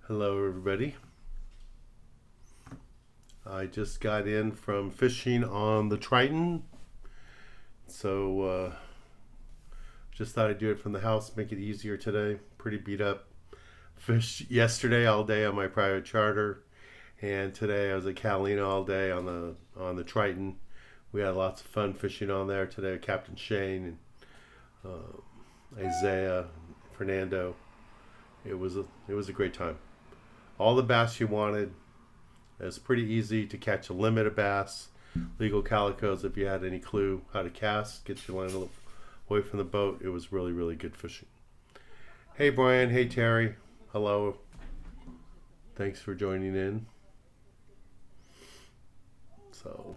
Hello everybody. I just got in from fishing on the Triton, so just thought I'd do it from the house, make it easier today. Pretty beat up. Fished yesterday all day on my private charter, and today I was at Catalina all day on the Triton. We had lots of fun fishing on there today with Captain Shane and Isaiah, Fernando. It was a great time. All the bass you wanted. It's pretty easy to catch a limit of bass. Legal calicos, if you had any clue how to cast, get your line a little away from the boat. It was really, really good fishing. Hey Brian, hey Terry, hello. Thanks for joining in. So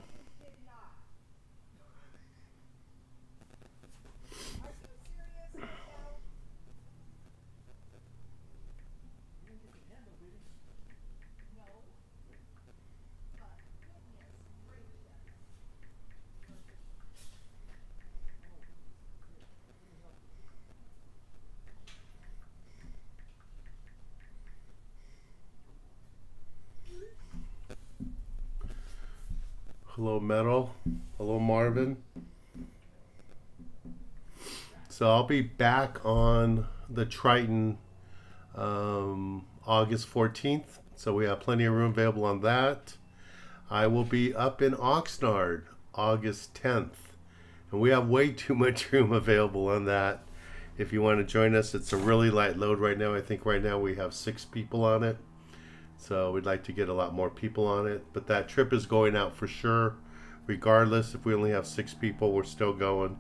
hello Metal, hello Marvin. So I'll be back on the Triton August 14th. So we have plenty of room available on that. I will be up in Oxnard August 10th. And we have way too much room available on that. If you want to join us, it's a really light load right now. I think right now we have 6 people on it. So we'd like to get a lot more people on it. But that trip is going out for sure. Regardless, if we only have 6 people, we're still going.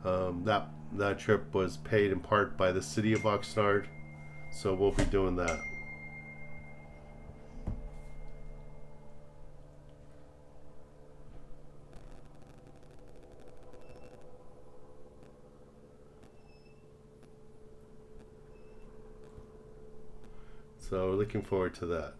That trip was paid in part by the city of Oxnard. So we'll be doing that. So looking forward to that.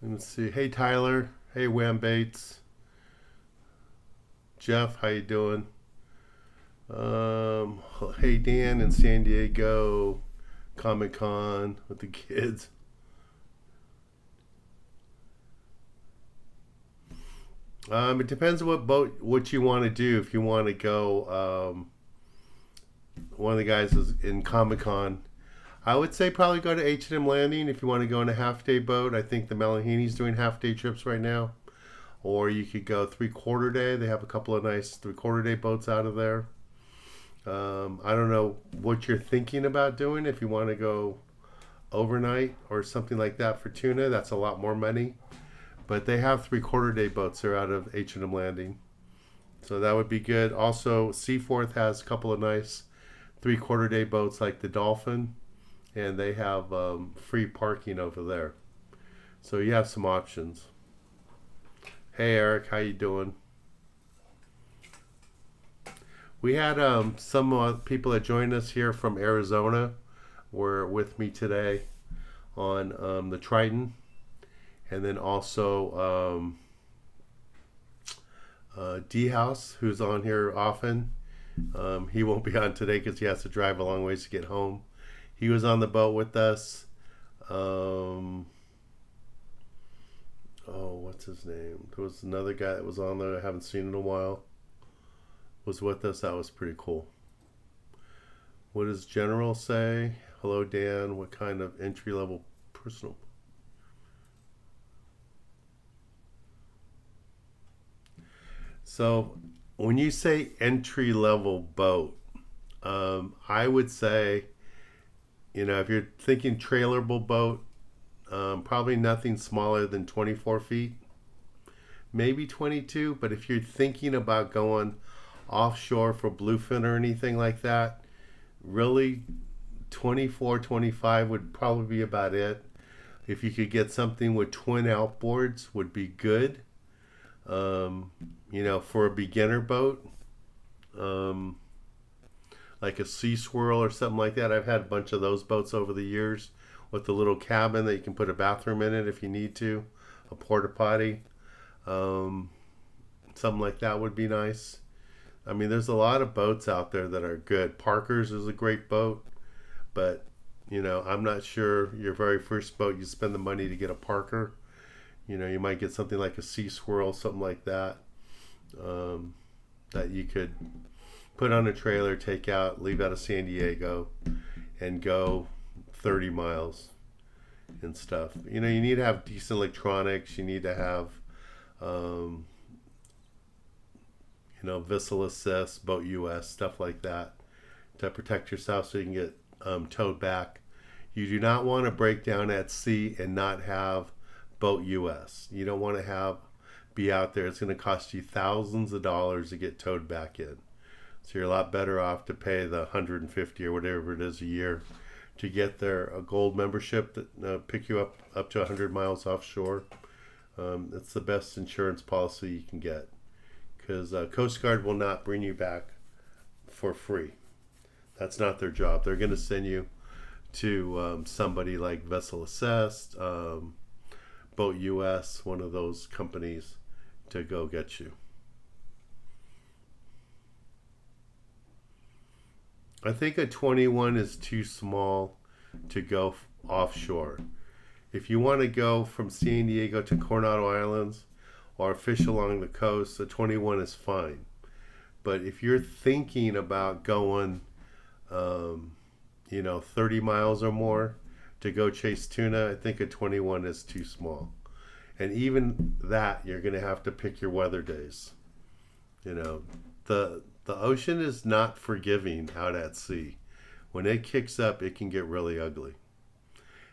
Let's see. Hey Tyler. Hey Wham Bates. Jeff, how you doing? Um, hey Dan in San Diego, Comic Con with the kids. It depends on what you want to do. If you want to go, one of the guys is in Comic Con. I would say probably go to H&M Landing if you want to go on a half-day boat. I think the Malahini's doing half-day trips right now. Or you could go three-quarter day. They have a couple of nice three-quarter day boats out of there. I don't know what you're thinking about doing. If you want to go overnight or something like that for tuna, that's a lot more money. But they have three-quarter day boats. They're out of H&M Landing. So that would be good. Also, Seaforth has a couple of nice three-quarter day boats like the Dolphin. And they have free parking over there. So you have some options. Hey Eric, how you doing? We had some people that joined us here from Arizona were with me today on the Triton. And then also D House, who's on here often. He won't be on today because he has to drive a long ways to get home. He was on the boat with us. What's his name? There was another guy that was on there I haven't seen in a while. Was with us. That was pretty cool. What does General say? Hello, Dan. What kind of entry-level personal? So when you say entry-level boat, I would say, if you're thinking trailerable boat, Probably nothing smaller than 24 feet, maybe 22. But if you're thinking about going offshore for bluefin or anything like that, really 24, 25 would probably be about it. If you could get something with twin outboards would be good. For a beginner boat, like a Sea Swirl or something like that. I've had a bunch of those boats over the years with the little cabin that you can put a bathroom in it if you need to, a porta potty. Something like that would be nice. I mean, there's a lot of boats out there that are good. Parker's is a great boat, but I'm not sure your very first boat you spend the money to get a Parker. You might get something like a Sea Swirl, something like that, that you could put on a trailer, take out, leave out of San Diego, and go 30 miles and stuff. You need to have decent electronics. You need to have, Vessel Assist, Boat US, stuff like that to protect yourself so you can get towed back. You do not want to break down at sea and not have Boat US. You don't want to be out there. It's going to cost you thousands of dollars to get towed back in. So you're a lot better off to pay the $150 or whatever it is a year to get a gold membership that pick you up to 100 miles offshore. It's the best insurance policy you can get, because Coast Guard will not bring you back for free. That's not their job. They're going to send you to somebody like Vessel Assist, Boat US, one of those companies, to go get you. I think a 21 is too small to go offshore. If you want to go from San Diego to Coronado Islands or fish along the coast, a 21 is fine. But if you're thinking about going, 30 miles or more to go chase tuna, I think a 21 is too small. And even that, you're going to have to pick your weather days. The ocean is not forgiving out at sea. When it kicks up, it can get really ugly.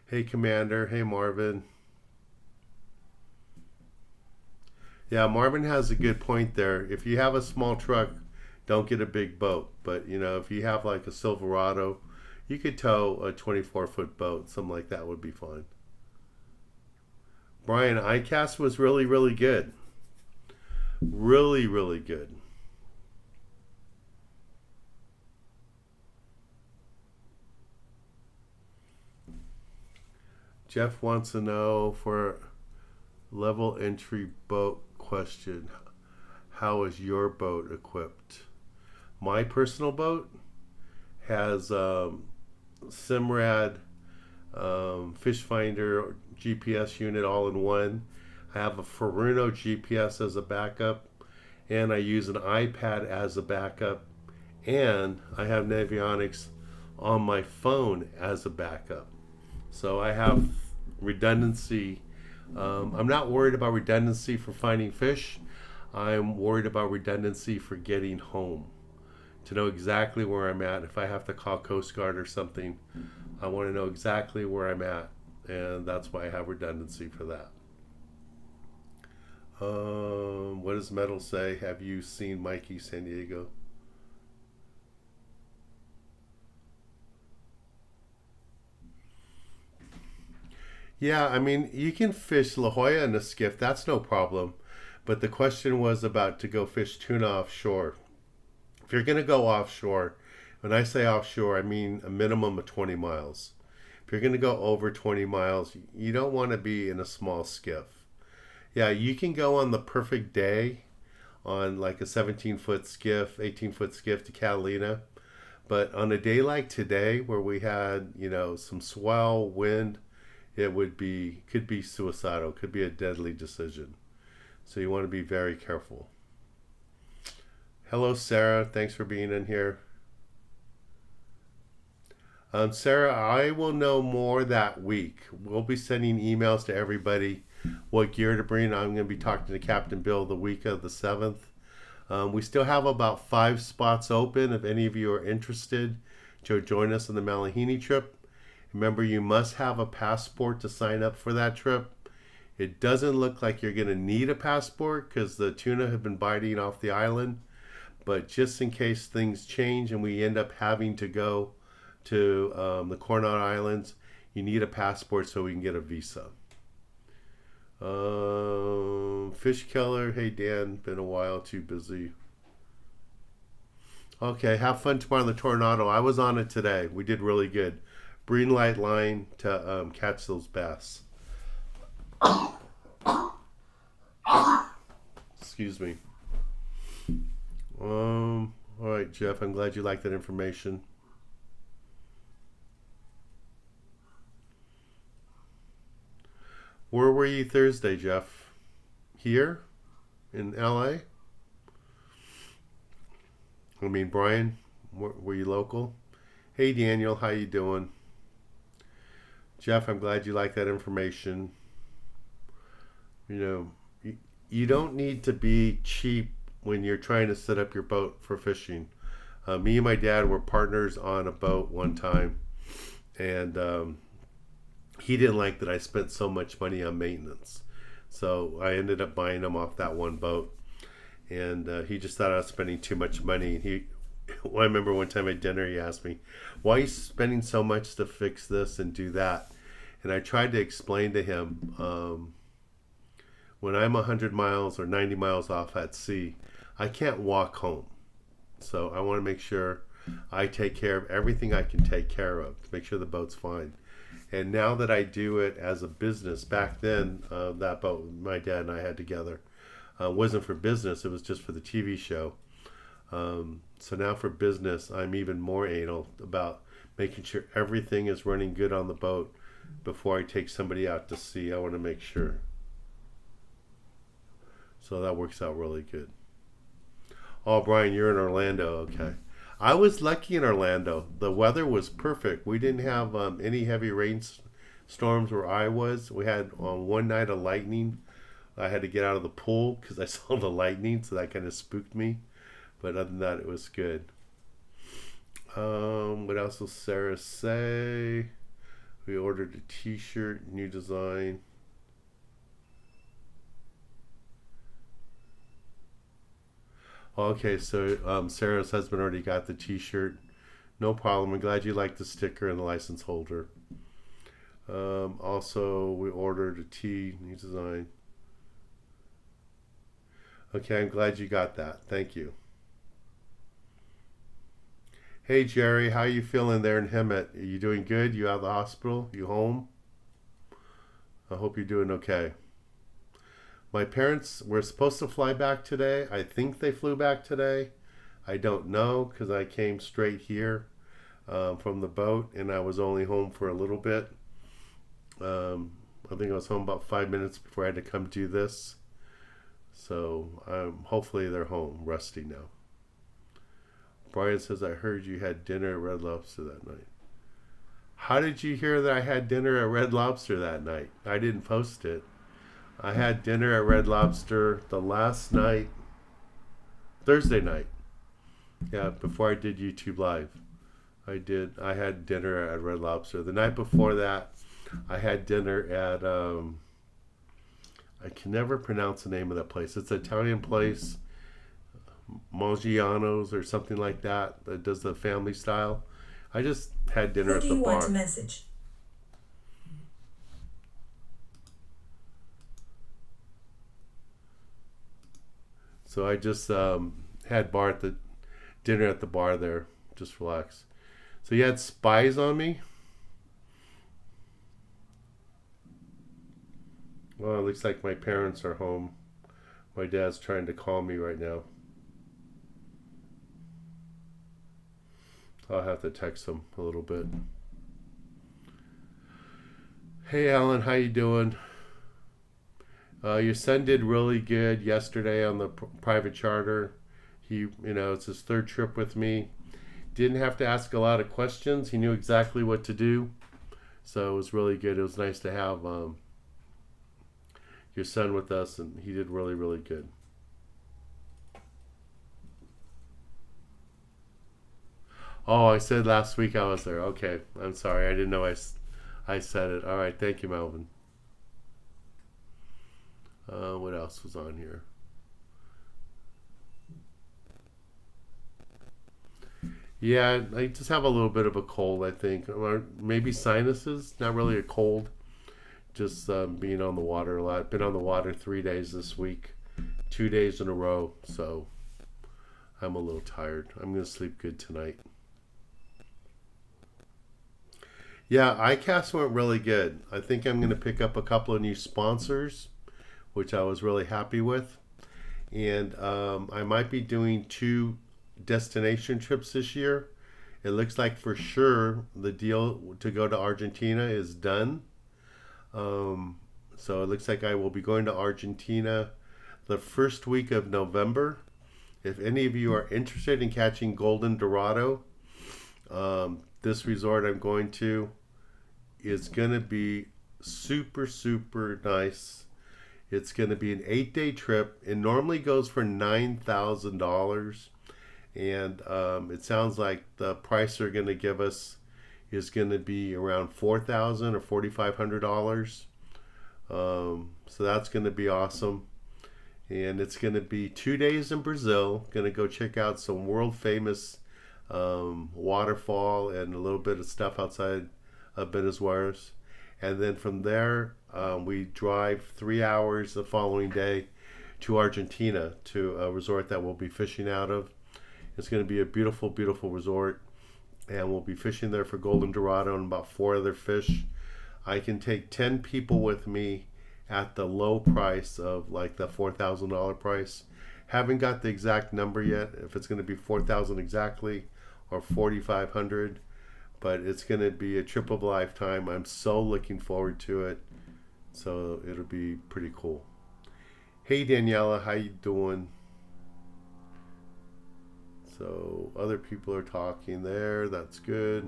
Hey, Commander. Hey, Marvin. Yeah, Marvin has a good point there. If you have a small truck, don't get a big boat. But, if you have like a Silverado, you could tow a 24-foot boat. Something like that would be fine. Brian, ICAST was really, really good. Really, really good. Jeff wants to know, for level entry boat question, how is your boat equipped? My personal boat has Simrad fish finder GPS unit all in one. I have a Furuno GPS as a backup, and I use an iPad as a backup, and I have Navionics on my phone as a backup. So I have redundancy. I'm not worried about redundancy for finding fish. I'm worried about redundancy for getting home, to know exactly where I'm at. If I have to call Coast Guard or something, I want to know exactly where I'm at, and that's why I have redundancy for that. What does Metal say? Have you seen Mikey San Diego? Yeah, I mean, you can fish La Jolla in a skiff. That's no problem. But the question was about to go fish tuna offshore. If you're going to go offshore, when I say offshore, I mean a minimum of 20 miles. If you're going to go over 20 miles, you don't want to be in a small skiff. Yeah, you can go on the perfect day on like a 17-foot skiff, 18-foot skiff to Catalina. But on a day like today, where we had, some swell, wind, could be suicidal, could be a deadly decision. So you want to be very careful. Hello, Sarah. Thanks for being in here. Sarah, I will know more that week. We'll be sending emails to everybody what gear to bring. I'm going to be talking to Captain Bill the week of the 7th. We still have about 5 spots open if any of you are interested to join us on the Malahini trip. Remember, you must have a passport to sign up for that trip. It doesn't look like you're going to need a passport because the tuna have been biting off the island. But just in case things change and we end up having to go to the Coronado Islands, you need a passport so we can get a visa. Fish Killer, hey Dan, been a while, too busy. Okay, have fun tomorrow on the Tornado. I was on it today. We did really good. Green light line to catch those bass. Excuse me. All right, Jeff, I'm glad you like that information. Where were you Thursday, Jeff? Here in LA? I mean, Brian, were you local? Hey, Daniel, how you doing? Jeff, I'm glad you like that information. You know, you don't need to be cheap when you're trying to set up your boat for fishing. Me and my dad were partners on a boat one time, and he didn't like that I spent so much money on maintenance. So I ended up buying him off that one boat, and he just thought I was spending too much money. I remember one time at dinner he asked me, why are you spending so much to fix this and do that? And I tried to explain to him, when I'm 100 miles or 90 miles off at sea, I can't walk home. So I want to make sure I take care of everything I can take care of to make sure the boat's fine. And now that I do it as a business, back then, that boat my dad and I had together wasn't for business, it was just for the TV show. So now for business, I'm even more anal about making sure everything is running good on the boat before I take somebody out to sea. I want to make sure. So that works out really good. Oh, Brian, you're in Orlando. Okay. I was lucky in Orlando. The weather was perfect. We didn't have any heavy storms where I was. We had one night of lightning. I had to get out of the pool because I saw the lightning, so that kind of spooked me. But other than that, it was good. What else will Sarah say? We ordered a t-shirt, new design. Okay, so Sarah's husband already got the t-shirt. No problem. I'm glad you like the sticker and the license holder. Also, we ordered a tee, new design. Okay, I'm glad you got that. Thank you. Hey, Jerry, how you feeling there in Hemet? Are you doing good? You out of the hospital? You home? I hope you're doing okay. My parents were supposed to fly back today. I think they flew back today. I don't know because I came straight here from the boat and I was only home for a little bit. I think I was home about 5 minutes before I had to come do this. So hopefully they're home, resting now. Brian says, I heard you had dinner at Red Lobster that night. How did you hear that I had dinner at Red Lobster that night? I didn't post it. I had dinner at Red Lobster the last night, Thursday night. Yeah, before I did YouTube Live. I had dinner at Red Lobster. The night before that, I had dinner at, I can never pronounce the name of that place. It's an Italian place, Maggiano's or something like that does the family style. I just had dinner at the bar. Who do you want to message? So I just had dinner at the bar there. Just relax. So you had spies on me? Well, it looks like my parents are home. My dad's trying to call me right now. I'll have to text him a little bit. Hey, Alan, how you doing? Your son did really good yesterday on the private charter. It's his third trip with me. Didn't have to ask a lot of questions. He knew exactly what to do. So it was really good. It was nice to have your son with us, and he did really, really good. Oh, I said last week I was there. Okay, I'm sorry. I didn't know I said it. All right. Thank you, Melvin. What else was on here? Yeah, I just have a little bit of a cold, I think. Or maybe sinuses. Not really a cold. Just being on the water a lot. Been on the water 3 days this week. 2 days in a row. So I'm a little tired. I'm going to sleep good tonight. Yeah, ICAST went really good. I think I'm going to pick up a couple of new sponsors, which I was really happy with. And I might be doing 2 destination trips this year. It looks like for sure the deal to go to Argentina is done. So it looks like I will be going to Argentina the first week of November. If any of you are interested in catching golden dorado, this resort I'm going to is going to be super, super nice. It's going to be an 8-day trip. It normally goes for $9,000. And it sounds like the price they're going to give us is going to be around $4,000 or $4,500. So that's going to be awesome. And it's going to be 2 days in Brazil. Going to go check out some world famous waterfall and a little bit of stuff outside of Buenos Aires. And then from there, we drive 3 hours the following day to Argentina to a resort that we'll be fishing out of. It's going to be a beautiful, beautiful resort. And we'll be fishing there for golden dorado and about 4 other fish. I can take 10 people with me at the low price of like the $4,000 price. Haven't got the exact number yet, if it's going to be 4,000 exactly or 4,500, but it's going to be a trip of a lifetime. I'm so looking forward to it. So it'll be pretty cool. Hey Daniela, how you doing? So other people are talking there. That's good.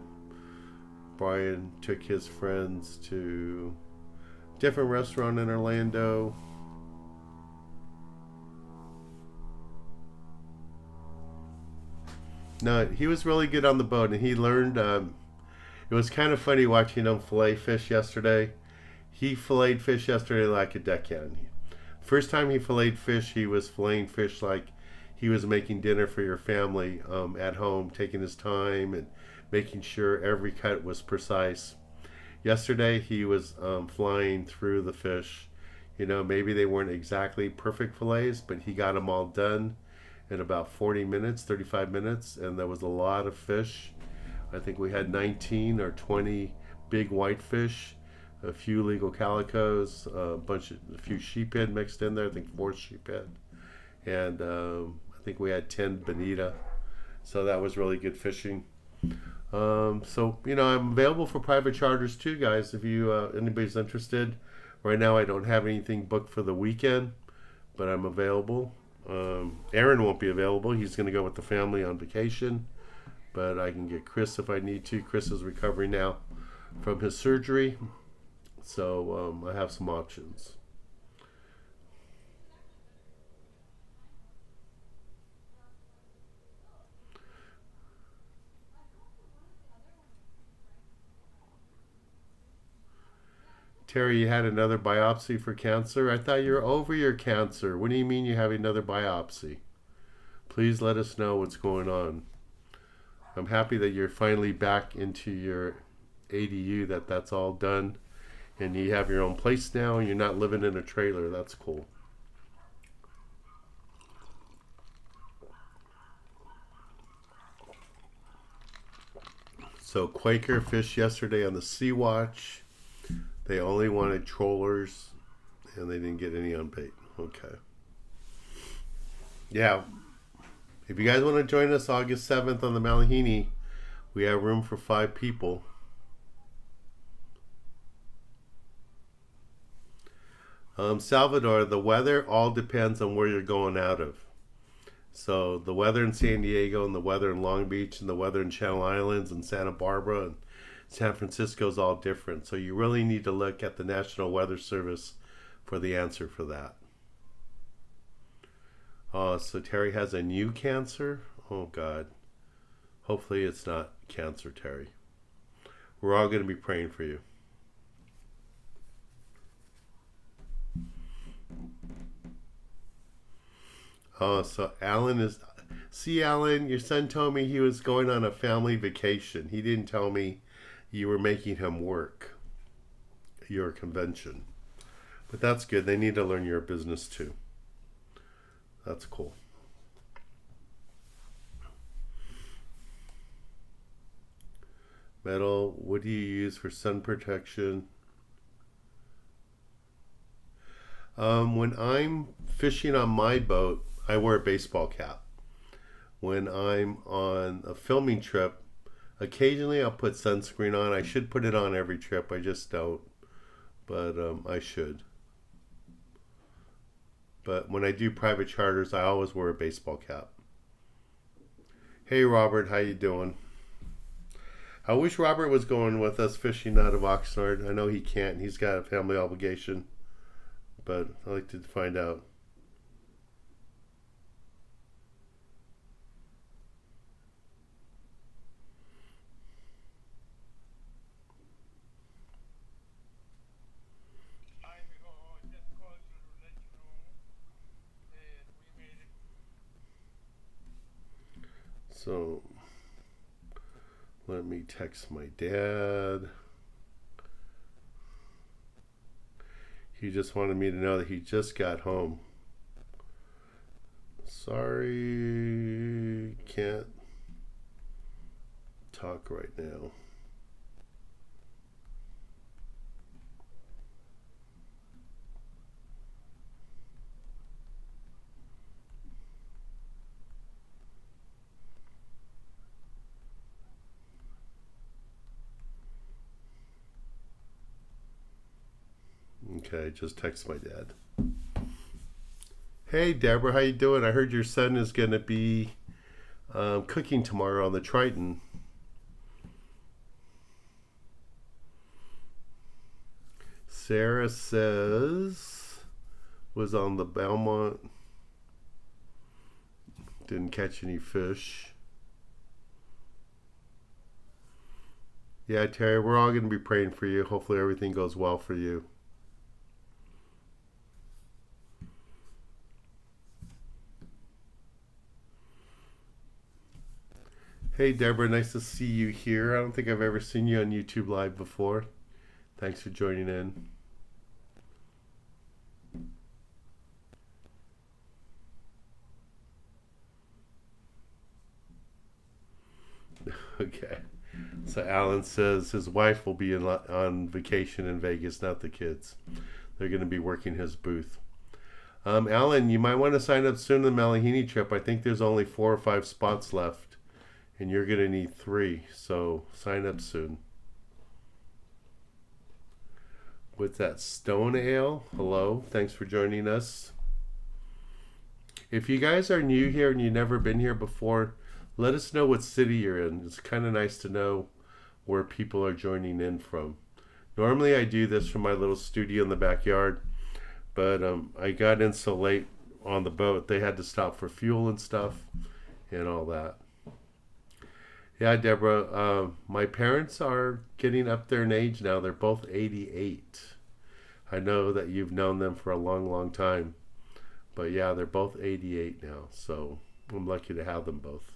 Brian took his friends to a different restaurant in Orlando. No, he was really good on the boat, and he learned. It was kind of funny watching him fillet fish yesterday. He filleted fish yesterday like a deckhand. First time he filleted fish, he was filleting fish like he was making dinner for your family at home, taking his time and making sure every cut was precise. Yesterday, he was flying through the fish. You know, maybe they weren't exactly perfect fillets, but he got them all done in about 40 minutes, 35 minutes, and there was a lot of fish. I think we had 19 or 20 big whitefish, a few legal calicos, a few sheephead mixed in there. I think 4 sheephead, and I think we had 10 bonita. So that was really good fishing. So you know, I'm available for private charters too, guys. If you anybody's interested, right now I don't have anything booked for the weekend, but I'm available. Aaron won't be available. He's going to go with the family on vacation, but I can get Chris if I need to. Chris is recovering now from his surgery, so I have some options. Terry, you had another biopsy for cancer? I thought you were over your cancer. What do you mean you have another biopsy? Please let us know what's going on. I'm happy that you're finally back into your ADU, that's all done. And you have your own place now and you're not living in a trailer. That's cool. So Quaker fished yesterday on the Sea Watch. They only wanted trollers, and they didn't get any on bait. Okay. Yeah. If you guys want to join us August 7th on the Malahini, we have room for 5 people. Salvador, the weather all depends on where you're going out of. So the weather in San Diego and the weather in Long Beach and the weather in Channel Islands and Santa Barbara and San Francisco is all different. So you really need to look at the National Weather Service for the answer for that. So Terry has a new cancer? Oh, God. Hopefully it's not cancer, Terry. We're all going to be praying for you. Oh, so Alan is. See, Alan, your son told me he was going on a family vacation. He didn't tell me you were making him work your convention. But that's good. They need to learn your business too. That's cool. Metal, what do you use for sun protection? When I'm fishing on my boat, I wear a baseball cap. When I'm on a filming trip, occasionally I'll put sunscreen on. I should put it on every trip. I just don't, but I should. But when I do private charters, I always wear a baseball cap. Hey Robert, how you doing? I wish Robert was going with us fishing out of Oxnard. I know he can't. He's got a family obligation, but I'd like to find out. So let me text my dad. He just wanted me to know that he just got home. Sorry, can't talk right now. Okay, just text my dad. Hey Deborah, how you doing? I heard your son is going to be cooking tomorrow on the Triton. Sarah says was on the Belmont. Didn't catch any fish. Yeah, Terry, we're all going to be praying for you. Hopefully everything goes well for you. Hey Deborah, nice to see you here. I don't think I've ever seen you on YouTube Live before. Thanks for joining in. Okay. So Alan says his wife will be on vacation in Vegas, not the kids. They're going to be working his booth. Alan, you might want to sign up soon to the Malahini trip. I think there's only 4 or 5 spots left, and you're going to need 3. So sign up soon. What's that? Stone Ale? Hello. Thanks for joining us. If you guys are new here and you've never been here before, let us know what city you're in. It's kind of nice to know where people are joining in from. Normally I do this from my little studio in the backyard, but I got in so late on the boat they had to stop for fuel and stuff and all that. Yeah, Deborah, my parents are getting up there in age now. They're both 88. I know that you've known them for a long, long time. But yeah, they're both 88 now, so I'm lucky to have them both.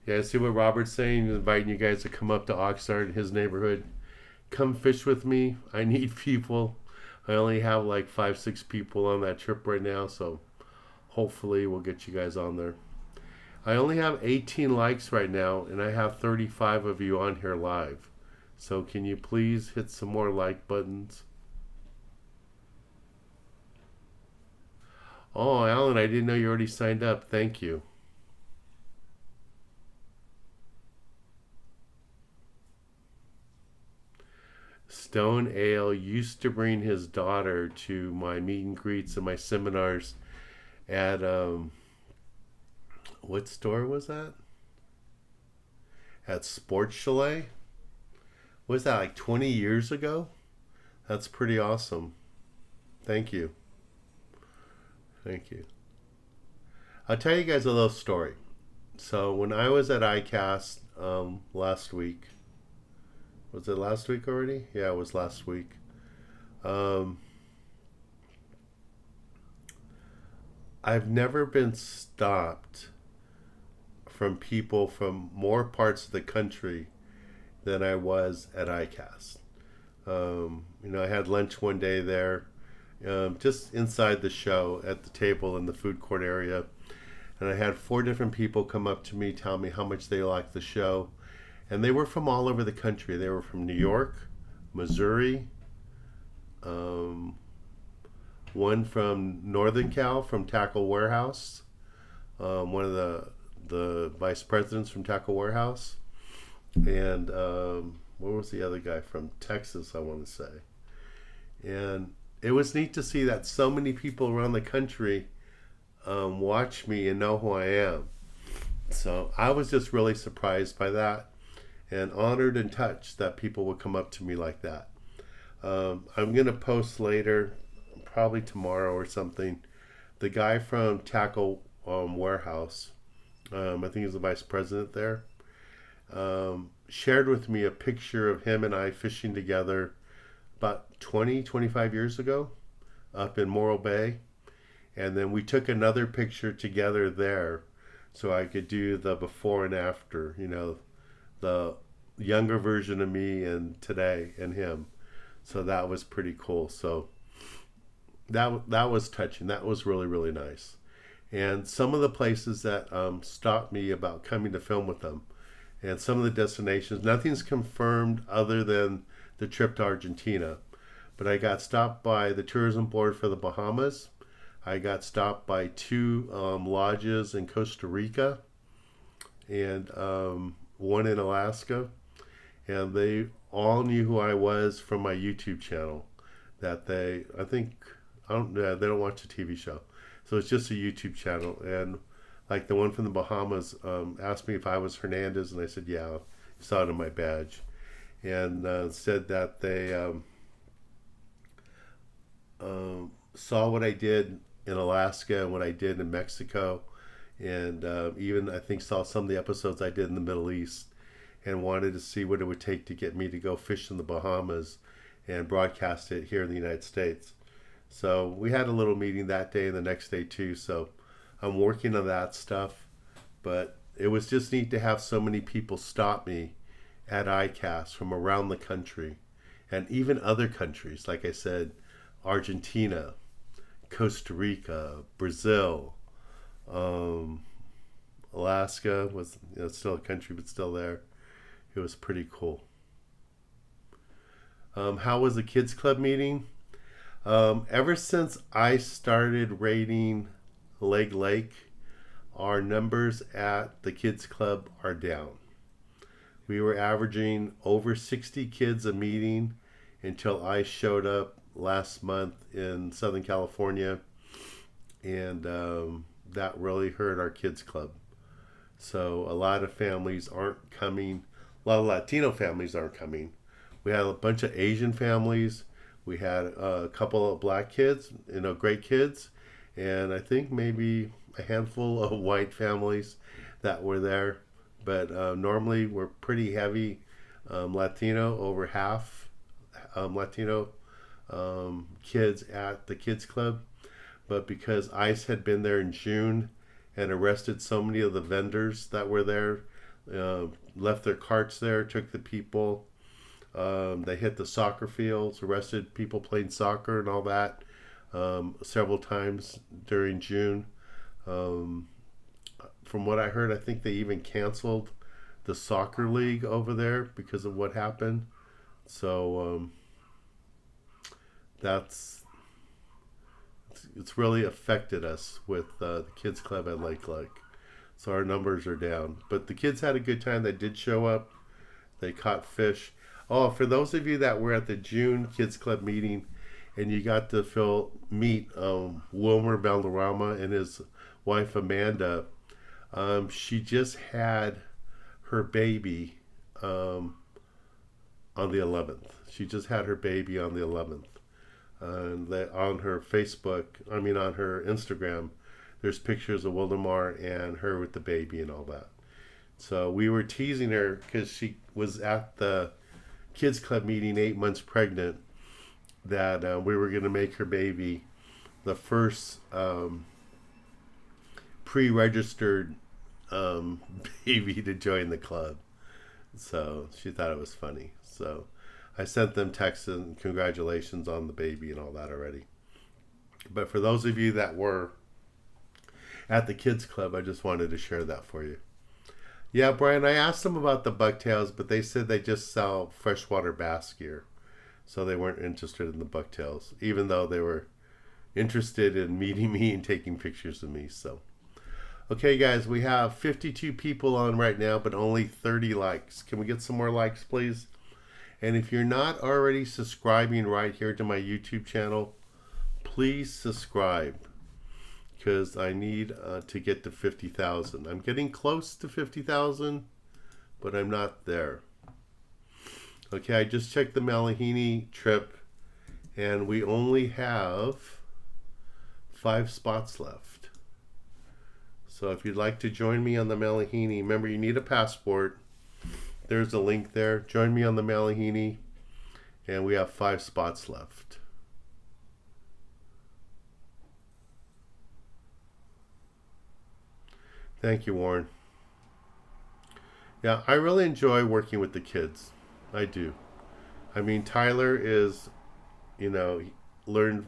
Yeah, see what Robert's saying? He's inviting you guys to come up to Oxnard, his neighborhood. Come fish with me. I need people. I only have like 5, 6 people on that trip right now, so hopefully we'll get you guys on there. I only have 18 likes right now, and I have 35 of you on here live. So can you please hit some more like buttons? Oh, Alan, I didn't know you already signed up. Thank you. Stone Ale used to bring his daughter to my meet and greets and my seminars at what store was that? At Sports Chalet? Was that like 20 years ago? That's pretty awesome. Thank you. Thank you. I'll tell you guys a little story. So when I was at ICAST last week, was it last week already? Yeah, it was last week. I've never been stopped from people from more parts of the country than I was at ICAST. I had lunch one day there, just inside the show at the table in the food court area. And I had 4 different people come up to me, tell me how much they liked the show. And they were from all over the country. They were from New York, Missouri, one from Northern Cal from Tackle Warehouse, one of the vice presidents from Tackle Warehouse, and where was the other guy from Texas, I want to say. And it was neat to see that so many people around the country watch me and know who I am. So I was just really surprised by that and honored and touched that people would come up to me like that. I'm going to post later, probably tomorrow or something, the guy from Tackle Warehouse, I think he's the vice president there, shared with me a picture of him and I fishing together about 25 years ago up in Morro Bay. And then we took another picture together there so I could do the before and after, the younger version of me and today and him. So that was pretty cool. So that was touching. That was really, really nice. And some of the places that stopped me about coming to film with them, and some of the destinations, nothing's confirmed other than the trip to Argentina. But I got stopped by the tourism board for the Bahamas. I got stopped by 2 lodges in Costa Rica and one in Alaska. And they all knew who I was from my YouTube channel. That they don't watch the TV show. So it's just a YouTube channel. And like the one from the Bahamas asked me if I was Hernandez, and I said, yeah, you saw it on my badge. And said that they saw what I did in Alaska and what I did in Mexico, and even I think saw some of the episodes I did in the Middle East, and wanted to see what it would take to get me to go fish in the Bahamas and broadcast it here in the United States. So we had a little meeting that day and the next day too. So I'm working on that stuff, but it was just neat to have so many people stop me at ICAST from around the country, and even other countries, like I said, Argentina, Costa Rica, Brazil, Alaska was still a country, but still there. It was pretty cool. How was the kids club meeting? Ever since I started raiding Leg Lake, our numbers at the kids club are down. We were averaging over 60 kids a meeting until I showed up last month in Southern California, and that really hurt our kids club. So a lot of families aren't coming. A lot of Latino families aren't coming. We had a bunch of Asian families. We had a couple of black kids, great kids, and I think maybe a handful of white families that were there. But normally we're pretty heavy Latino, over half Latino kids at the kids club. But because ICE had been there in June and arrested so many of the vendors that were there, left their carts there, took the people, they hit the soccer fields, arrested people playing soccer and all that several times during June. From what I heard, I think they even canceled the soccer league over there because of what happened. So it's really affected us with the kids club at Lake Lake. So our numbers are down. But the kids had a good time. They did show up. They caught fish. Oh, for those of you that were at the June kids club meeting and you got to meet Wilmer Valderrama and his wife Amanda, she just had her baby on the 11th. She just had her baby on the 11th. And on her on her Instagram, there's pictures of Wildemar and her with the baby and all that. So we were teasing her because she was at the kids club meeting 8 months pregnant, that we were going to make her baby the first pre-registered baby to join the club. So she thought it was funny. So I sent them texts and congratulations on the baby and all that already. But for those of you that were at the kids club, I just wanted to share that for you. Yeah, Brian, I asked them about the bucktails, but they said they just sell freshwater bass gear. So they weren't interested in the bucktails, even though they were interested in meeting me and taking pictures of me. So, okay, guys, we have 52 people on right now, but only 30 likes. Can we get some more likes, please? And if you're not already subscribing right here to my YouTube channel, please subscribe, because I need to get to 50,000. I'm getting close to 50,000, but I'm not there. Okay, I just checked the Malahini trip, and we only have 5 spots left. So if you'd like to join me on the Malahini, remember you need a passport. There's a link there. Join me on the Malahini, and we have 5 spots left. Thank you, Warren. Yeah, I really enjoy working with the kids. I do. I mean, Tyler is, learned.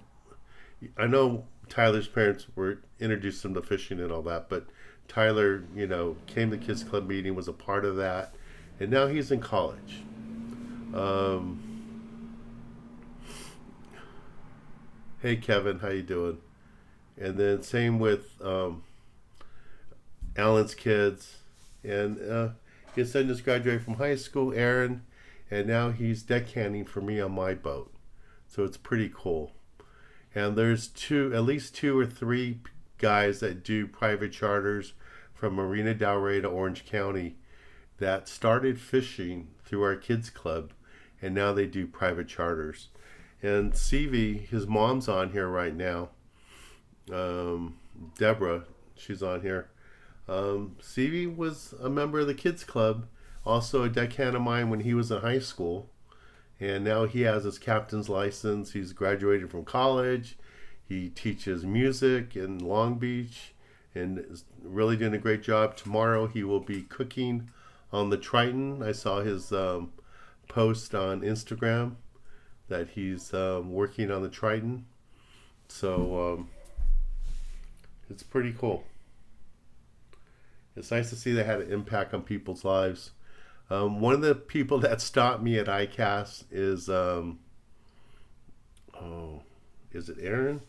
I know Tyler's parents were introduced him to fishing and all that, but Tyler, came to Kids Club meeting, was a part of that, and now he's in college. Hey, Kevin, how you doing? And then same with Alan's kids, and his son just graduated from high school, Aaron, and now he's deckhanding for me on my boat. So it's pretty cool. And there's at least 2 or 3 guys that do private charters from Marina Del Rey to Orange County that started fishing through our kids club, and now they do private charters. And CV, his mom's on here right now. Deborah, she's on here. CV was a member of the kids club, also a deckhand of mine when he was in high school, and now he has his captain's license. He's graduated from college. He teaches music in Long Beach and is really doing a great job. Tomorrow he will be cooking on the Triton. I saw his post on Instagram that he's working on the Triton. So it's pretty cool. It's nice to see they had an impact on people's lives. One of the people that stopped me at ICAST is, is it Aaron?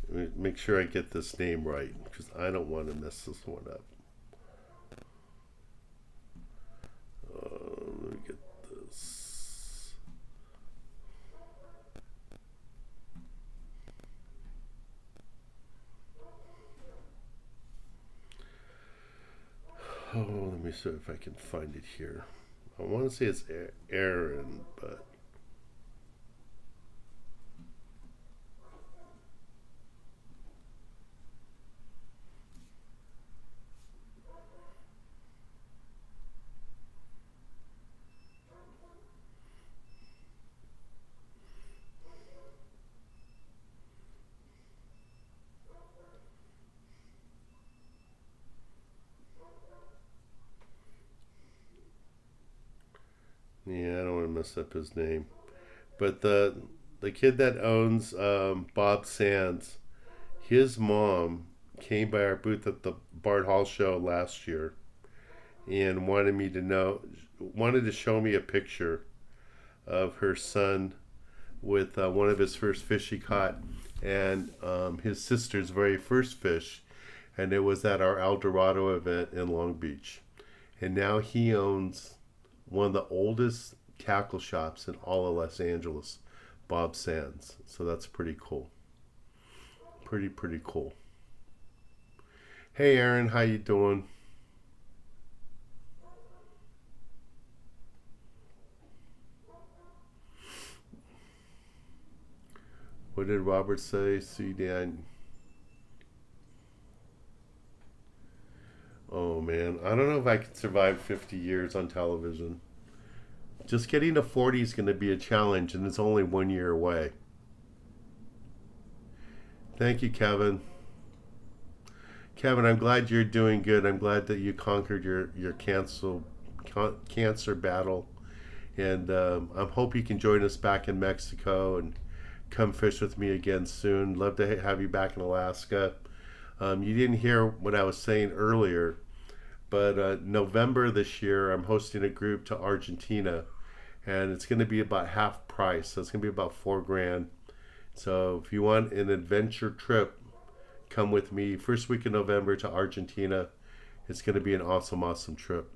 Let me make sure I get this name right, because I don't want to mess this one up. Let me get this. Oh, let me see if I can find it here. I want to say it's Aaron, but yeah, I don't want to mess up his name. But the kid that owns Bob Sands, his mom came by our booth at the Bard Hall show last year and wanted to show me a picture of her son with one of his first fish he caught, and his sister's very first fish, and it was at our El Dorado event in Long Beach. And now he owns one of the oldest tackle shops in all of Los Angeles, Bob Sands. So that's pretty cool. Pretty cool. Hey Aaron, how you doing? What did Robert say? See, Dan. Oh man, I don't know if I can survive 50 years on television. Just getting to 40 is going to be a challenge, and it's only 1 year away. Thank you, Kevin. Kevin, I'm glad you're doing good. I'm glad that you conquered your cancer battle. And I hope you can join us back in Mexico and come fish with me again soon. Love to have you back in Alaska. You didn't hear what I was saying earlier, but November this year, I'm hosting a group to Argentina, and it's going to be about half price. So it's going to be about $4,000. So if you want an adventure trip, come with me first week in November to Argentina. It's going to be an awesome, awesome trip.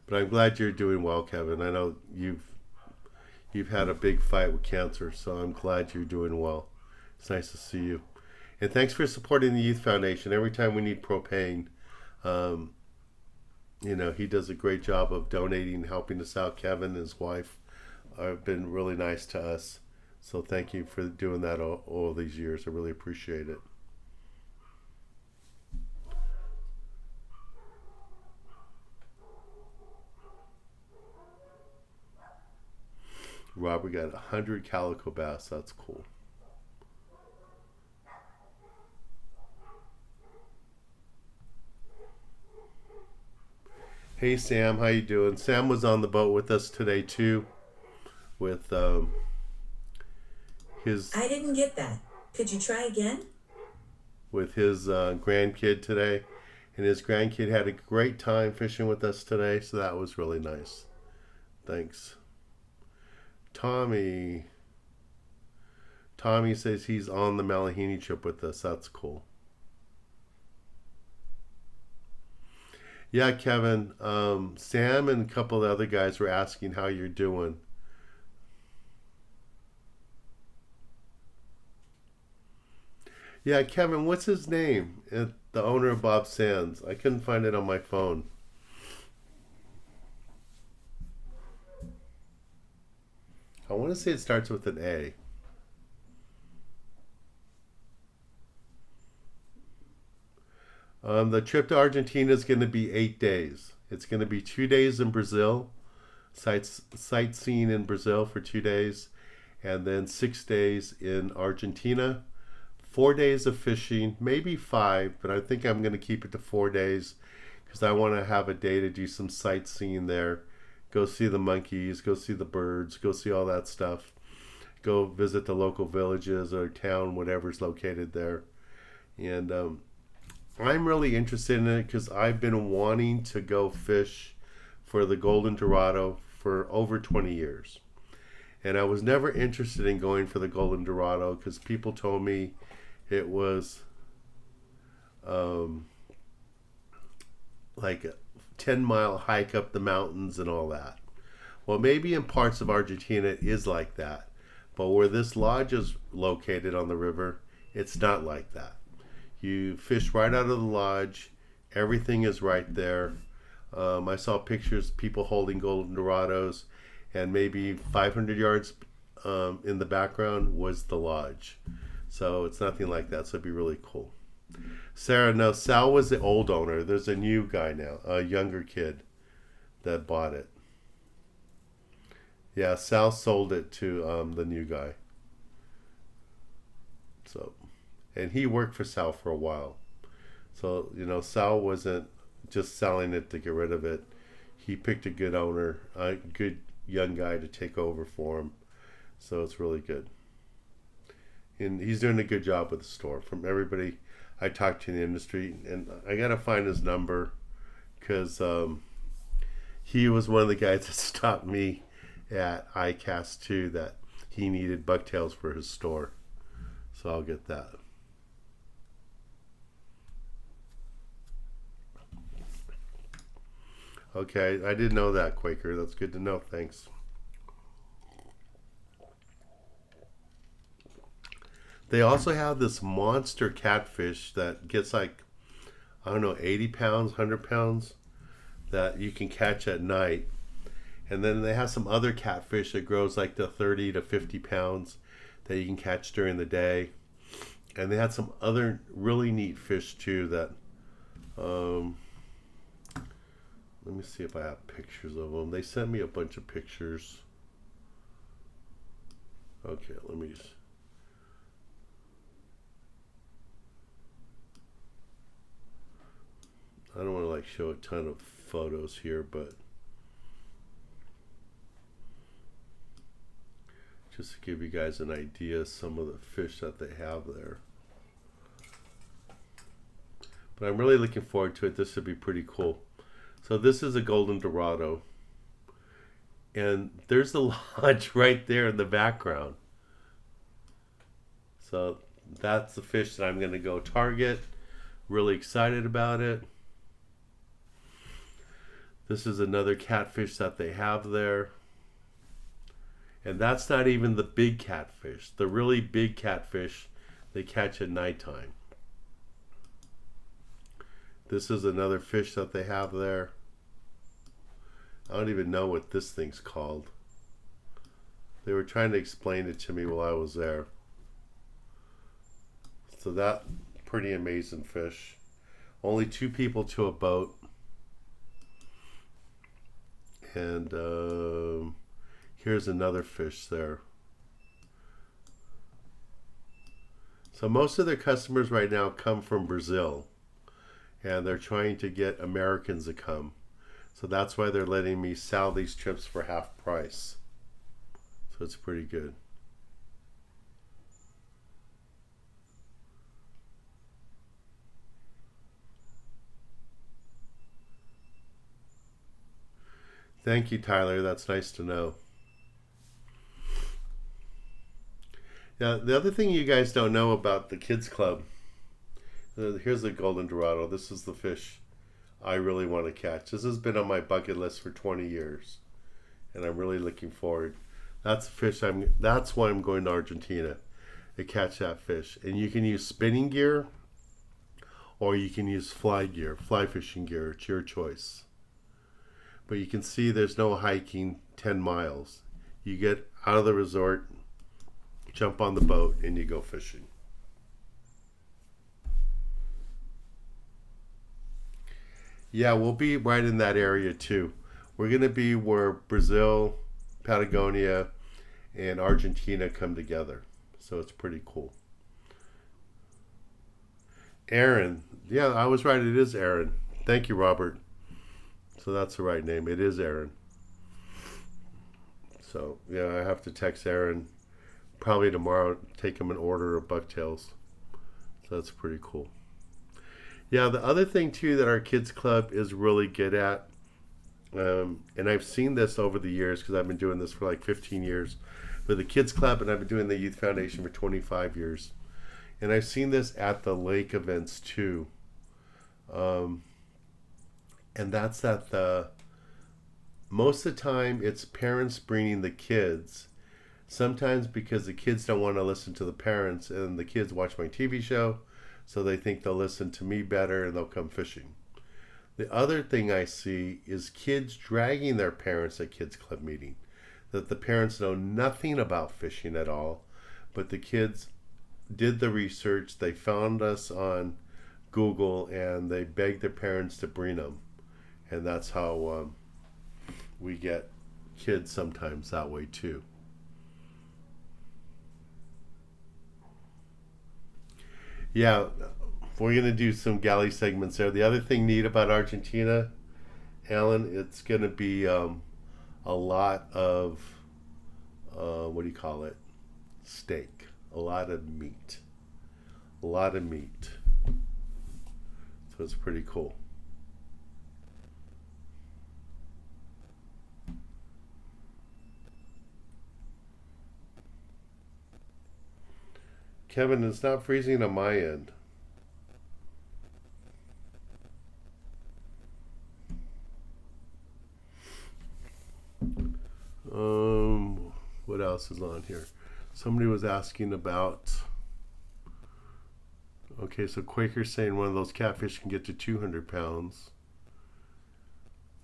But I'm glad you're doing well, Kevin. I know you've had a big fight with cancer, so I'm glad you're doing well. It's nice to see you. And thanks for supporting the Youth Foundation. Every time we need propane, he does a great job of donating, helping us out. Kevin and his wife have been really nice to us. So thank you for doing that all these years. I really appreciate it. Rob, we got 100 calico bass. That's cool. Hey Sam, how you doing? Sam was on the boat with us today too, with his. I didn't get that. Could you try again? With his grandkid today, and his grandkid had a great time fishing with us today, so that was really nice. Thanks. Tommy says he's on the Malahini trip with us. That's cool. Yeah, Kevin. Sam and a couple of other guys were asking how you're doing. Yeah, Kevin, what's his name? The owner of Bob Sands. I couldn't find it on my phone. I want to say it starts with an A. The trip to Argentina is going to be 8 days. It's going to be 2 days in Brazil, sightseeing in Brazil for 2 days, and then 6 days in Argentina. 4 days of fishing, maybe 5, but I think I'm going to keep it to 4 days because I want to have a day to do some sightseeing there. Go see the monkeys, go see the birds, go see all that stuff. Go visit the local villages or town, whatever's located there. And I'm really interested in it because I've been wanting to go fish for the Golden Dorado for over 20 years. And I was never interested in going for the Golden Dorado because people told me it was like a 10-mile hike up the mountains and all that. Well, maybe in parts of Argentina it is like that. But where this lodge is located on the river, it's not like that. You fish right out of the lodge. Everything is right there. I saw pictures of people holding Golden Dorados, and maybe 500 yards in the background was the lodge. So it's nothing like that. So it'd be really cool. Sarah, no, Sal was the old owner. There's a new guy now, a younger kid that bought it. Yeah, Sal sold it to the new guy. So, and he worked for Sal for a while. So, Sal wasn't just selling it to get rid of it. He picked a good owner, a good young guy to take over for him. So it's really good. And he's doing a good job with the store. From everybody I talked to in the industry, and I got to find his number because he was one of the guys that stopped me at ICAST too, that he needed bucktails for his store. So I'll get that. Okay, I didn't know that, Quaker. That's good to know. Thanks. They also have this monster catfish that gets like, I don't know, 80 pounds, 100 pounds that you can catch at night. And then they have some other catfish that grows like to 30 to 50 pounds that you can catch during the day. And they had some other really neat fish too that, let me see if I have pictures of them. They sent me a bunch of pictures. Okay, let me just. I don't want to like show a ton of photos here, but just to give you guys an idea of some of the fish that they have there. But I'm really looking forward to it. This should be pretty cool. So this is a golden dorado. And there's the lodge right there in the background. So that's the fish that I'm going to go target. Really excited about it. This is another catfish that they have there. And that's not even the big catfish. The really big catfish they catch at nighttime. This is another fish that they have there. I don't even know what this thing's called. They were trying to explain it to me while I was there. So that pretty amazing fish. Only 2 people to a boat. And here's another fish there. So most of their customers right now come from Brazil. And they're trying to get Americans to come. So that's why they're letting me sell these trips for half price. So it's pretty good. Thank you, Tyler. That's nice to know. Now, the other thing you guys don't know about the Kids Club, here's the golden dorado. This is the fish I really want to catch. This has been on my bucket list for 20 years, and I'm really looking forward. That's the fish. That's why I'm going to Argentina to catch that fish. And you can use spinning gear, or you can use fly gear, fly fishing gear. It's your choice. But you can see there's no hiking 10 miles. You get out of the resort, jump on the boat, and you go fishing. Yeah, we'll be right in that area too. We're going to be where Brazil, Patagonia, and Argentina come together. So it's pretty cool. Aaron. Yeah, I was right. It is Aaron. Thank you, Robert. So that's the right name. It is Aaron. So, yeah, I have to text Aaron probably tomorrow, take him an order of bucktails. So that's pretty cool. Yeah, the other thing too that our kids club is really good at, and I've seen this over the years because I've been doing this for like 15 years with the kids club, and I've been doing the youth foundation for 25 years, and I've seen this at the lake events too, and that's that most of the time it's parents bringing the kids, sometimes because the kids don't want to listen to the parents, and the kids watch my TV show. So they think they'll listen to me better and they'll come fishing. The other thing I see is kids dragging their parents at kids club meeting. That the parents know nothing about fishing at all, but the kids did the research, they found us on Google, and they begged their parents to bring them. And that's how we get kids sometimes that way too. Yeah, we're going to do some galley segments there. The other thing neat about Argentina, Alan, it's going to be a lot of, what do you call it? Steak. A lot of meat. A lot of meat. So it's pretty cool. Kevin, it's not freezing on my end. What else is on here? Somebody was asking about. Okay, so Quaker's saying one of those catfish can get to 200 pounds.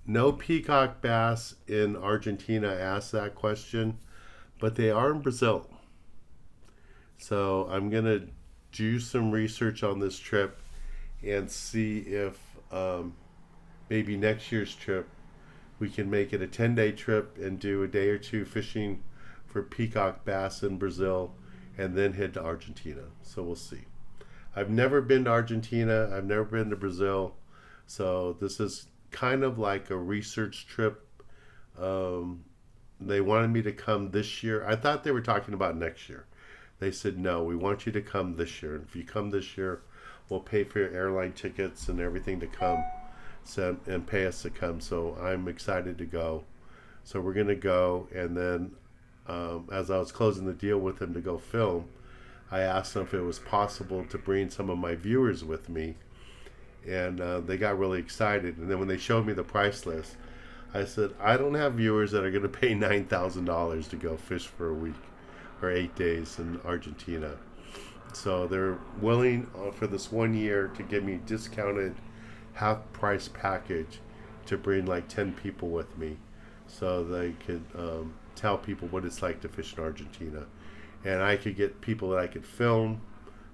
No peacock bass in Argentina asked that question, but they are in Brazil. So I'm going to do some research on this trip and see if maybe next year's trip we can make it a 10-day trip and do a day or two fishing for peacock bass in Brazil and then head to Argentina. So we'll see. I've never been to Argentina. I've never been to Brazil, So this is kind of like a research trip. Um, they wanted me to come this year. I thought they were talking about next year. They said, no, we want you to come this year. And if you come this year, we'll pay for your airline tickets and everything to come, so, and pay us to come. So I'm excited to go. So we're going to go. And then as I was closing the deal with him to go film, I asked them if it was possible to bring some of my viewers with me. And they got really excited. And then when they showed me the price list, I said, I don't have viewers that are going to pay $9,000 to go fish for a week or 8 days in Argentina. So they're willing for this 1 year to give me discounted half price package to bring like 10 people with me so they could tell people what it's like to fish in Argentina. And I could get people that I could film,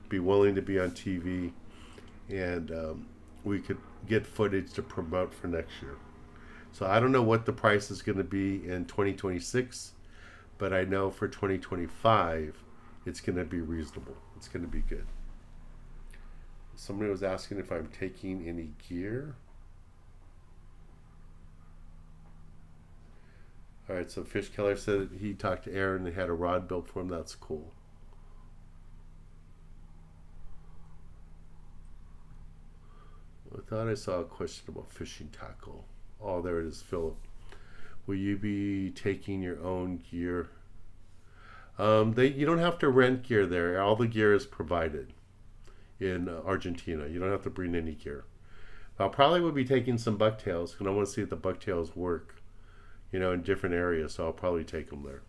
be willing to be on TV, and we could get footage to promote for next year. So I don't know what the price is going to be in 2026, but I know for 2025 it's going to be reasonable. It's going to be good. Somebody was asking if I'm taking any gear. All right, so Fish Keller said he talked to Aaron and had a rod built for him. That's cool. I thought I saw a question about fishing tackle. Oh, there it is, Philip. Will you be taking your own gear? You don't have to rent gear there. All the gear is provided in Argentina. You don't have to bring any gear. I probably will be taking some bucktails because I want to see if the bucktails work, in different areas. So I'll probably take them there.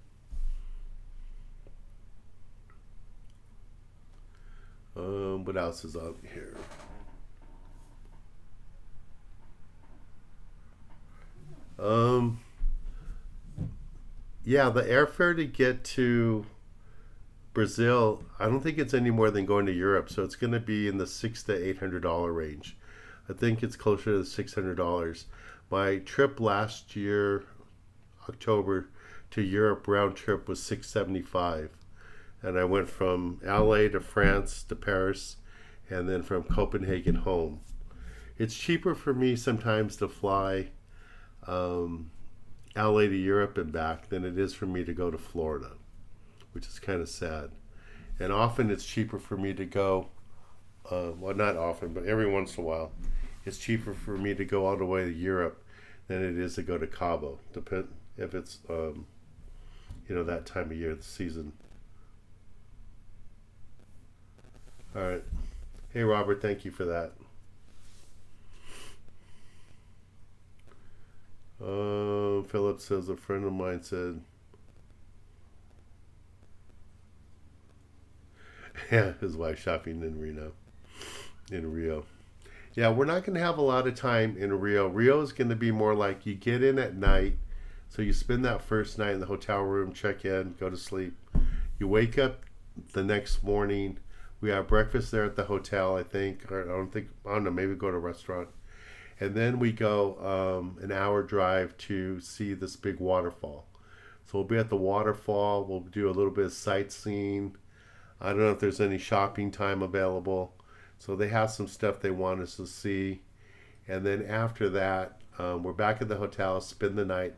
What else is on here? Yeah, the airfare to get to Brazil, I don't think it's any more than going to Europe, so it's going to be in the $600 to $800 range. I think it's closer to the $600. My trip last year, October, to Europe round trip was $675, and I went from LA to France to Paris, and then from Copenhagen home. It's cheaper for me sometimes to fly LA to Europe and back than it is for me to go to Florida, which is kind of sad. And often it's cheaper for me to go, well, not often, but every once in a while, it's cheaper for me to go all the way to Europe than it is to go to Cabo, if it's, that time of year, the season. All right. Hey, Robert, thank you for that. Philip says a friend of mine said, yeah, his wife shopping in Rio. Yeah, we're not going to have a lot of time in Rio. Rio is going to be more like you get in at night, so you spend that first night in the hotel room, check in, go to sleep. You wake up the next morning. We have breakfast there at the hotel, I think. Or I don't know, maybe go to a restaurant. And then we go an hour drive to see this big waterfall. So we'll be at the waterfall. We'll do a little bit of sightseeing. I don't know if there's any shopping time available. So they have some stuff they want us to see. And then after that, we're back at the hotel, spend the night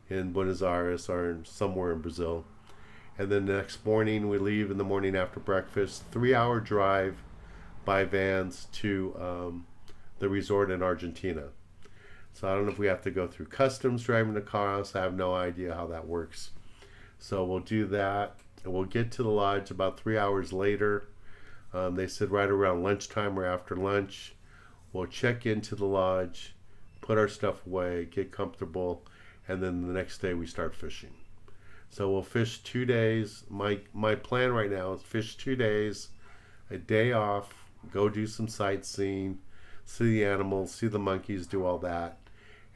in Buenos Aires or somewhere in Brazil. And then the next morning, we leave in the morning after breakfast. 3-hour drive by vans to the resort in Argentina. So I don't know if we have to go through customs driving the cars. I have no idea how that works. So we'll do that, and we'll get to the lodge about 3 hours later. They said right around lunchtime or after lunch. We'll check into the lodge, put our stuff away, get comfortable, and then the next day we start fishing. So we'll fish 2 days. My plan right now is fish 2 days, a day off, go do some sightseeing, see the animals, see the monkeys, do all that,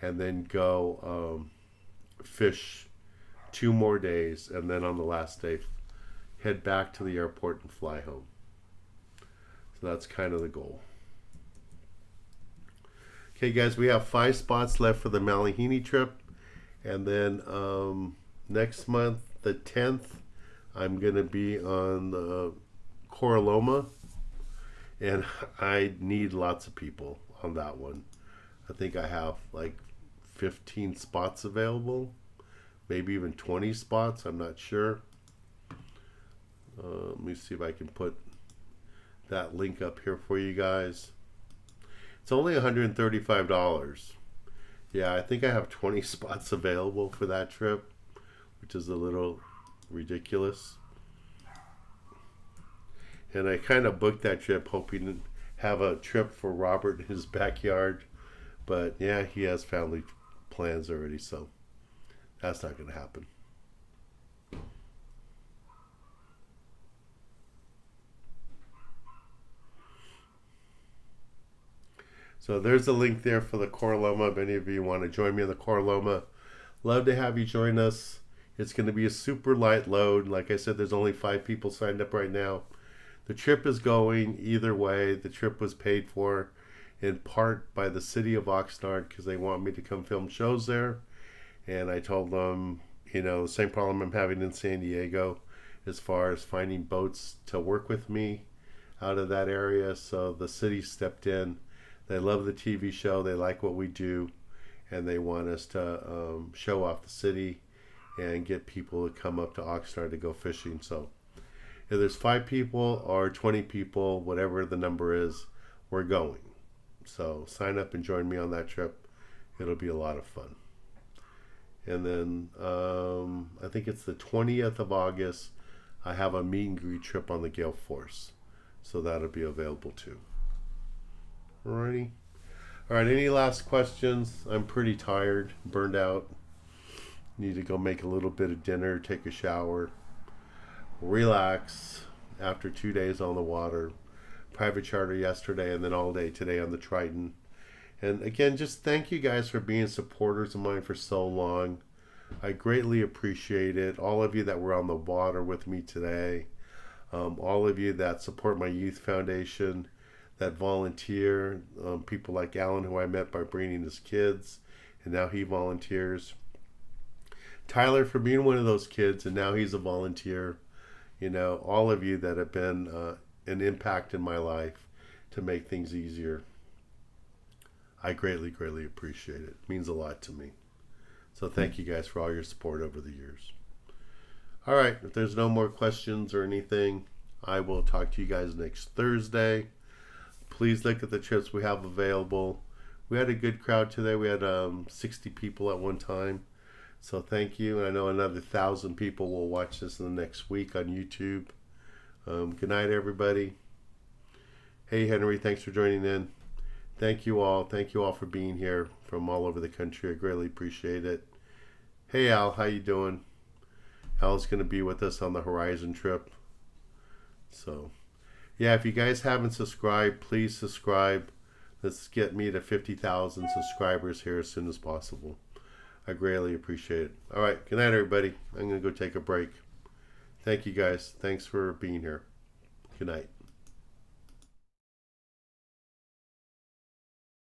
and then go fish 2 more days, and then on the last day head back to the airport and fly home. So that's kind of the goal. Okay guys, we have 5 spots left for the Malihini trip, and then next month, the 10th, I'm going to be on the Coraloma, and I need lots of people on that one. I think I have like 15 spots available, maybe even 20 spots. I'm not sure. Let me see if I can put that link up here for you guys. It's only $135. Yeah, I think I have 20 spots available for that trip, which is a little ridiculous. And I kind of booked that trip hoping to have a trip for Robert in his backyard. But yeah, he has family plans already, so that's not going to happen. So there's a link there for the Coraloma. If any of you want to join me in the Coraloma, love to have you join us. It's going to be a super light load. Like I said, there's only 5 people signed up right now. The trip is going either way. The trip was paid for in part by the city of Oxnard because they want me to come film shows there. And I told them, the same problem I'm having in San Diego as far as finding boats to work with me out of that area. So the city stepped in. They love the TV show. They like what we do. And they want us to show off the city and get people to come up to Oxnard to go fishing. So if there's 5 people or 20 people, whatever the number is, we're going. So sign up and join me on that trip. It'll be a lot of fun. And then I think it's the 20th of August. I have a meet and greet trip on the Gale Force. So that'll be available too. Alrighty. Alright, any last questions? I'm pretty tired, burned out. Need to go make a little bit of dinner, take a shower, relax after 2 days on the water. Private charter yesterday and then all day today on the Triton. And again, just thank you guys for being supporters of mine for so long. I greatly appreciate it. All of you that were on the water with me today. All of you that support my youth foundation, that volunteer. People like Alan, who I met by bringing his kids, and now he volunteers. Tyler for being one of those kids, and now he's a volunteer. All of you that have been an impact in my life to make things easier. I greatly, greatly appreciate it. It means a lot to me. So thank you guys for all your support over the years. All right, if there's no more questions or anything, I will talk to you guys next Thursday. Please look at the trips we have available. We had a good crowd today. We had 60 people at one time. So thank you. And I know another 1,000 people will watch this in the next week on YouTube. Good night, everybody. Hey, Henry, thanks for joining in. Thank you all. Thank you all for being here from all over the country. I greatly appreciate it. Hey, Al, how you doing? Al's going to be with us on the Horizon trip. So, yeah, if you guys haven't subscribed, please subscribe. Let's get me to 50,000 subscribers here as soon as possible. I greatly appreciate it. All right, good night, everybody. I'm going to go take a break. Thank you, guys. Thanks for being here. Good night.